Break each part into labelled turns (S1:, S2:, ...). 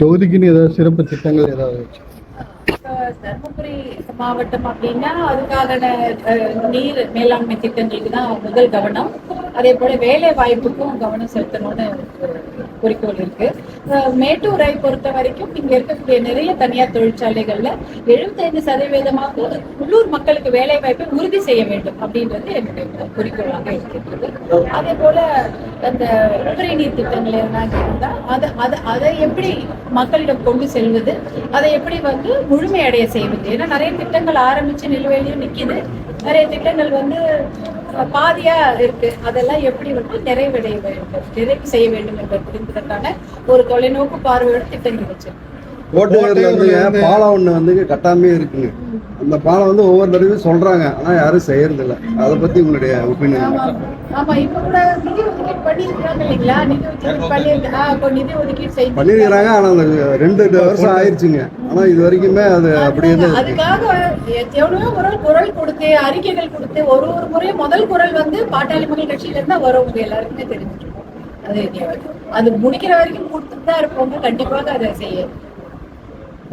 S1: தொகுதிக்குன்னு ஏதாவது சிறப்பு திட்டங்கள் ஏதாவது வச்சு?
S2: தருமபுரி மாவட்டம் அப்படின்னா அதுக்கான நீர் மேலாண்மை திட்டங்களுக்கு தான் முதல் கவனம். அதே போல வேலை வாய்ப்புக்கும் கவனம் செலுத்தணும்னு குறிக்கோள் இருக்கு. மேட்டூரை பொறுத்த வரைக்கும் இங்க இருக்கக்கூடிய நிறைய தனியார் தொழிற்சாலைகள்ல 75% உள்ளூர் மக்களுக்கு வேலை வாய்ப்பை உறுதி செய்ய வேண்டும் அப்படின்றது என்னுடைய குறிக்கோளாக இருக்கிறது. அதே போல அந்த உபரி நீர் திட்டங்கள் இருந்தா அதை எப்படி மக்களிடம் கொண்டு செல்வது, அதை எப்படி முழுமையடைய செய்வது. ஏன்னா நிறைய திட்டங்கள் ஆரம்பிச்சு நிலுவையிலையும் நிக்குது, நிறைய திட்டங்கள் பாதியா இருக்கு. அதெல்லாம் எப்படி நிறைவு செய்ய வேண்டும் என்பதற்கான ஒரு தொலைநோக்கு பார்வையோட திட்டங்கள் வச்சிருக்கு.
S3: ஓட்டுநர்ல பாலம் ஒண்ணு கட்டாமே இருக்குங்க. அந்த பாலம் ஒவ்வொரு தடவையும் சொல்றாங்க, ஆனா யாரும் செய்யறது இல்ல. அதை பத்தி உங்களுடைய ஒப்பீனியன்?
S2: ஆமா, இப்ப கூட நிதி ஒதுக்கீடு பண்ணிருக்காங்க இல்லைங்களா? நிதி ஒதுக்கீடு
S3: பண்ணிருக்காங்க. ஆனா அந்த 2 வருஷம் ஆயிடுச்சுங்க. ஆனா இது வரைக்குமே அது அப்படியே தான்.
S2: அதுக்காக எவ்வளவோ குரல் கொடுத்து அறிக்கைகள் கொடுத்து ஒரு முறையும் முதல் குரல் பாட்டாளி மக்கள் கட்சியில இருந்தா வரும். எல்லாருக்குமே தெரிஞ்சிருக்கும். அது முடிக்கிற வரைக்கும் கொடுத்துட்டு தான் இருப்போங்க. கண்டிப்பாக அதை செய்ய.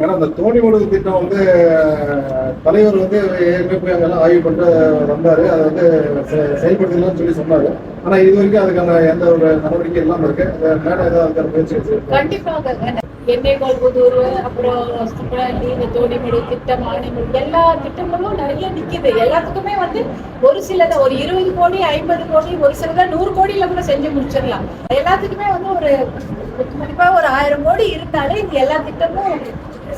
S4: ஏன்னா அந்த தோணி ஒழுங்கு திட்டம் தலைவர் ஏற்கனவே அங்கெல்லாம் ஆய்வு பண்ணிட்டு வந்தாரு. அதை செயல்படுத்தலாம்னு சொல்லி சொன்னாரு. ஆனா இது வரைக்கும் அதுக்கான எந்த ஒரு நடவடிக்கை இல்லாம இருக்கு. மேடம் ஏதாவது அதுக்கான முயற்சி?
S2: கண்டிப்பாக எண்ணெய்கோல் புதூர், அப்புறம் இந்த தோணிமொழி திட்டம், ஆணைமொழி எல்லா திட்டங்களும் நிறைய நிக்குது. எல்லாத்துக்குமே ஒரு சிலத ஒரு 20 கோடி 50 கோடி, ஒரு சிலத 100 கோடியில கூட செஞ்சு முடிச்சிடலாம். எல்லாத்துக்குமே ஒரு கண்டிப்பா ஒரு 1000 கோடி இருந்தாலே இந்த எல்லா திட்டமும்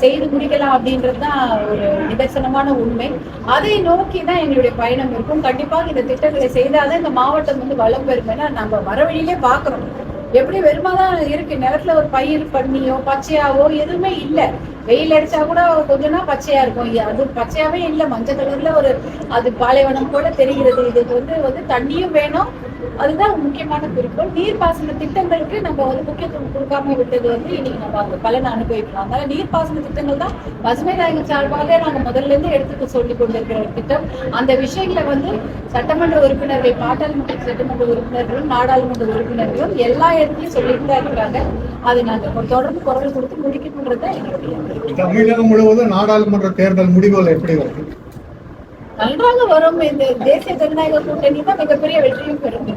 S2: செய்து முடிக்கலாம் அப்படின்றதுதான் ஒரு நிதர்சனமான உண்மை. அதை நோக்கி தான் எங்களுடைய பயணம் இருக்கும். கண்டிப்பாக இந்த திட்டங்களை செய்தாதான் இந்த மாவட்டம் வளம் பெறும். ஏன்னா நம்ம வர வழியிலே பாக்குறோம், எப்படி வெறுமாதான் இருக்கு. நிலத்துல ஒரு பயிர் பண்ணியோ பச்சையாவோ எதுவுமே இல்லை. வெயில் அடிச்சா கூட கொஞ்சம்னா பச்சையா இருக்கும். அது பச்சையாவே இல்லை, மஞ்சள் கலர்ல அது பாலைவனம் போல தெரிகிறது. இதுக்கு தண்ணியும் வேணும். அதுதான் முக்கியமான குறிக்கோள். நீர்ப்பாசன திட்டங்களுக்கு நம்ம முக்கியத்துவம் கொடுக்காம விட்டது இன்னைக்கு நம்ம அந்த பலனை அனுபவிக்கலாம். அதனால நீர்ப்பாசன திட்டங்கள் தான் பசுமை நாயகன் சார்பாக நாங்க முதல்ல இருந்து எடுத்துக்க சொல்லி கொண்டிருக்கிற ஒரு திட்டம். அந்த விஷயங்களை சட்டமன்ற உறுப்பினர்கள், பாட்டாளி மக்கள் சட்டமன்ற உறுப்பினர்களும் நாடாளுமன்ற உறுப்பினர்களும் எல்லா இடத்துலயும் சொல்லிட்டு தான் இருக்கிறாங்க. அதை நாங்க தொடர்ந்து குரல் கொடுத்து முடிக்கணும்ன்றதுதான் எங்களுடைய.
S4: தமிழகம் முழுவதும் நாடாளுமன்ற தேர்தல் முடிவுகள் எப்படி வரும்?
S2: நன்றாக வரும். இந்த தேசிய ஜனநாயக கூட்டணி தான் மிகப்பெரிய வெற்றியும் பெறும்.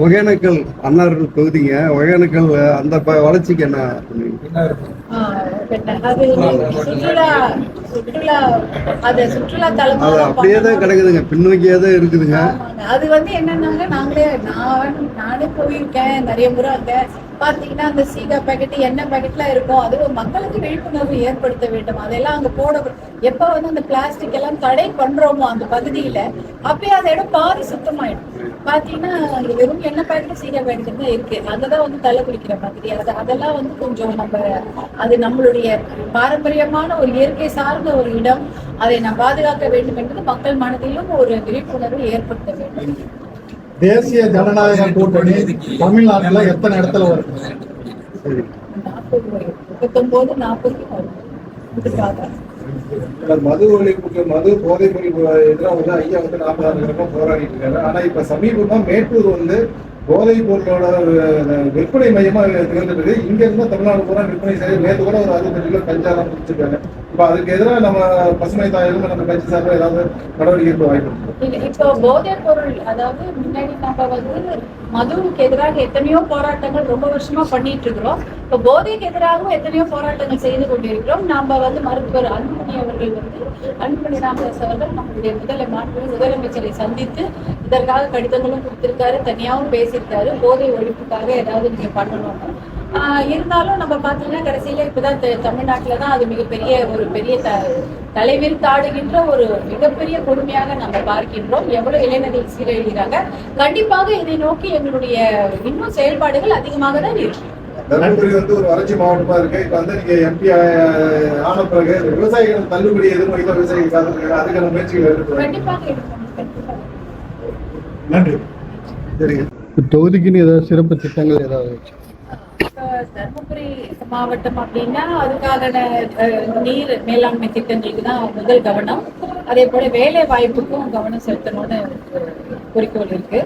S3: ஒகேனக்கல் அன்னார் தொகுதிங்க. ஒகேனக்கல் அந்த வளர்ச்சிக்கு என்ன?
S2: சுற்றுலா தலமா
S3: அப்படியே தான் கிடக்குதுங்க, பின்னோக்கியே தான் இருக்குதுங்க.
S2: அது என்னன்னாங்க, நானே போயிருக்கேன் நிறைய முறை. பாத்தீங்கன்னா அந்த சீகா பாக்கெட், எண்ணெய் பாக்கெட்லாம் இருக்கும். அது மக்களுக்கு விழிப்புணர்வு ஏற்படுத்த வேண்டும். அதெல்லாம் அங்க போட எப்ப அந்த பிளாஸ்டிக் எல்லாம் தடை பண்றோமோ அந்த பகுதியில, அப்பயே அந்த இடம் பாதி சுத்தமாயிடும். பாத்தீங்கன்னா வெறும் எண்ணெய் பாக்கெட் சீகா பாக்கெட் தான் இருக்கு. அங்கதான் தலை குடிக்கிற பகுதி. அதெல்லாம் கொஞ்சம் அது நம்மளுடைய பாரம்பரியமான ஒரு இயற்கை சார்ந்த ஒரு இடம். அதை நாம் பாதுகாக்க வேண்டும் என்பது மக்கள் மனதிலும் ஒரு விழிப்புணர்வு ஏற்படுத்த வேண்டும்.
S4: தேசிய ஜனநாயக கூட்டணி தமிழ்நாட்டுல எத்தனை இடத்துல வரும்?
S2: 39, 40
S4: மது ஒழிப்புக்கு, மது போதைப் பொருள் எதிராக ஐயா 40 போராடிட்டு இருக்காரு. ஆனா இப்ப சமீபமா மேட்டூர் போதைப் பொருளோட விற்பனை மையமா திகழ்ந்துட்டு இங்க இருந்தா தமிழ்நாடு பூரா விற்பனை செய்ய. நேற்று கூட ஒரு 65 கிலோ கஞ்சாலாம் பிடிச்சிருக்காங்க. இப்ப அதுக்கு எதிராக நம்ம பசுமை தாயகம் நம்ம கட்சி சார்பில் ஏதாவது நடவடிக்கை எடுக்க வாய்ப்பு?
S2: இப்போ போதைப் பொருள், அதாவது முன்னாடி நம்ம மதுவுக்கு எதிராக எத்தனையோ போராட்டங்கள் ரொம்ப வருஷமா பண்ணிட்டு இருக்கிறோம். இப்போ போதைக்கு எதிராகவும் எத்தனையோ போராட்டங்கள் செய்து கொண்டிருக்கிறோம். நாம மருத்துவர் அன்புமணி அவர்கள் அன்புமணி ராமதாஸ் அவர்கள் நம்மளுடைய முதலமைச்சரை சந்தித்து இதற்காக கடிதங்களும் கொடுத்திருக்காரு, தனியாகவும் பேசியிருக்காரு. போதை ஒழிப்புக்காக ஏதாவது நீங்க பண்ணணும். இருந்தாலும் நம்ம பாத்தீங்கன்னா கடைசியில இப்பதான் தமிழ்நாட்டுலதான் அது மிகப்பெரிய ஒரு பெரிய தலைவிரித்தாடுகின்ற ஒரு மிகப்பெரிய கொடுமையாக நம்ம பார்க்கின்றோம். எவ்வளவு இளைஞர்கள் சீரழிகிறாங்க. கண்டிப்பாக இதை நோக்கி எங்களுடைய இன்னும் செயல்பாடுகள் அதிகமாக தான் இருக்கு.
S4: தருமபுரி ஒரு வறட்சி மாவட்டமா இருக்கு. இப்ப நீங்க எம்பி ஆன பிறகு விவசாயிகள் தள்ளுபடி எதிர்மொழிதான் விவசாயிகள் அதுக்கான முயற்சிகள் இருக்கு.
S2: கண்டிப்பாக எடுக்கணும்.
S4: நன்றி.
S1: சரிங்க. தொகுதிக்குன்னு ஏதாவது சிறப்பு திட்டங்கள் ஏதாவது வச்சு?
S2: தருமபுரி மாவட்டம் அப்படின்னா அதுக்கான நீர் மேலாண்மை திட்டங்களுக்கு தான் முதல் கவனம். அதே போல வேலை வாய்ப்புக்கும் கவனம் செலுத்தணும்னு குறிக்கோள் இருக்கு.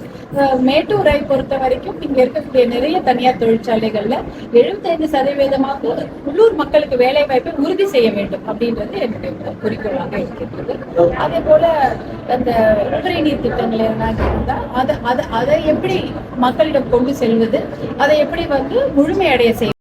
S2: மேட்டூரை பொறுத்த வரைக்கும் இங்க இருக்கக்கூடிய நிறைய தனியார் தொழிற்சாலைகள்ல 75% உள்ளூர் மக்களுக்கு வேலை வாய்ப்பை உறுதி செய்ய வேண்டும் அப்படின்றது என்னுடைய குறிக்கோளாக இருக்கின்றது. அதே போல அந்த உபரி நீர் திட்டங்கள் எதனாக இருந்தால் அதை எப்படி மக்களிடம் கொண்டு செல்வது, அதை எப்படி முழுமையடைய செய்வது